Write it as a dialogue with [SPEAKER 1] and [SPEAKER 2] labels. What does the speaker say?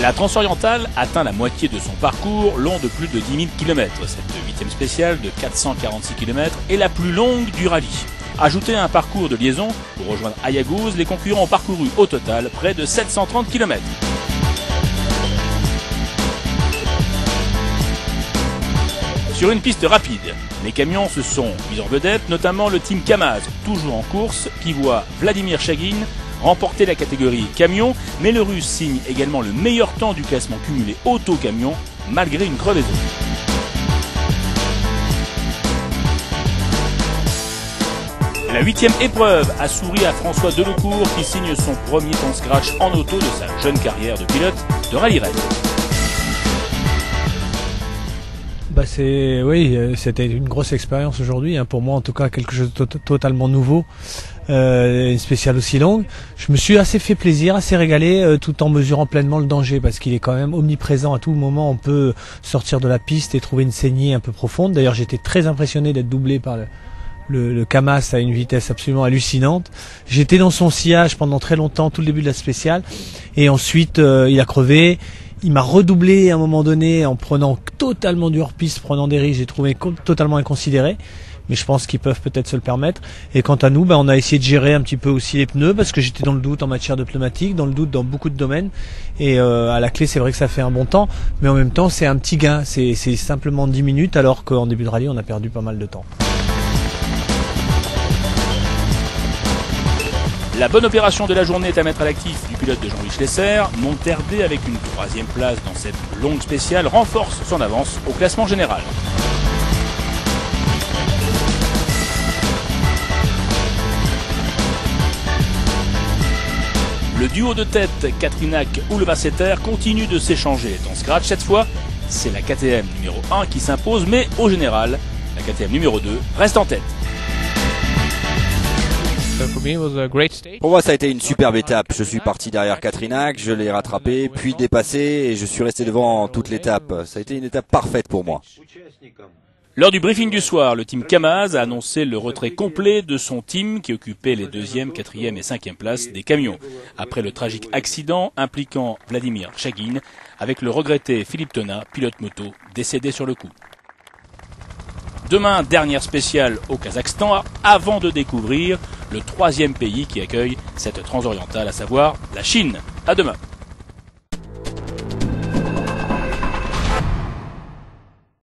[SPEAKER 1] La Transorientale atteint la moitié de son parcours, long de plus de 10 000 km. Cette 8e spéciale de 446 km est la plus longue du rallye. Ajoutez un parcours de liaison pour rejoindre Ayagouz, les concurrents ont parcouru au total près de 730 km. Sur une piste rapide, les camions se sont mis en vedette, notamment le team Kamaz, toujours en course, qui voit Vladimir Chagin remporter la catégorie camion, mais le Russe signe également le meilleur temps du classement cumulé auto-camion, malgré une crevaison. La 8e épreuve a souri à François Deloucourt qui signe son premier temps scratch en auto de sa jeune carrière de pilote de rallye raid.
[SPEAKER 2] C'était une grosse expérience aujourd'hui, pour moi en tout cas quelque chose de totalement nouveau, une spéciale aussi longue. Je me suis assez fait plaisir, assez régalé, tout en mesurant pleinement le danger parce qu'il est quand même omniprésent. À tout moment on peut sortir de la piste et trouver une saignée un peu profonde. D'ailleurs j'étais très impressionné d'être doublé par le Kamaz à une vitesse absolument hallucinante. J'étais dans son sillage pendant très longtemps, tout le début de la spéciale, et ensuite il a crevé. Il m'a redoublé à un moment donné en prenant totalement du hors-piste, prenant des risques, j'ai trouvé totalement inconsidéré. Mais je pense qu'ils peuvent peut-être se le permettre. Et quant à nous, on a essayé de gérer un petit peu aussi les pneus parce que j'étais dans le doute en matière de pneumatique, dans le doute dans beaucoup de domaines. Et à la clé, c'est vrai que ça fait un bon temps, mais en même temps, c'est un petit gain. C'est simplement 10 minutes alors qu'en début de rallye, on a perdu pas mal de temps.
[SPEAKER 1] La bonne opération de la journée est à mettre à l'actif du pilote de Jean-Louis Schlesser. Monterdé, avec une 3e place dans cette longue spéciale, renforce son avance au classement général. Le duo de tête Katrinak ou le Vasseter continue de s'échanger dans Scratch. Cette fois, c'est la KTM numéro 1 qui s'impose, mais au général, la KTM numéro 2 reste en tête.
[SPEAKER 3] Pour moi, ça a été une superbe étape. Je suis parti derrière Katrinak, je l'ai rattrapé, puis dépassé et je suis resté devant toute l'étape. Ça a été une étape parfaite pour moi.
[SPEAKER 1] Lors du briefing du soir, le team Kamaz a annoncé le retrait complet de son team qui occupait les 2e, 4e et 5e places des camions. Après le tragique accident impliquant Vladimir Chagin avec le regretté Philippe Tona, pilote moto, décédé sur le coup. Demain, dernière spéciale au Kazakhstan, avant de découvrir le 3e pays qui accueille cette transorientale, à savoir la Chine. À demain.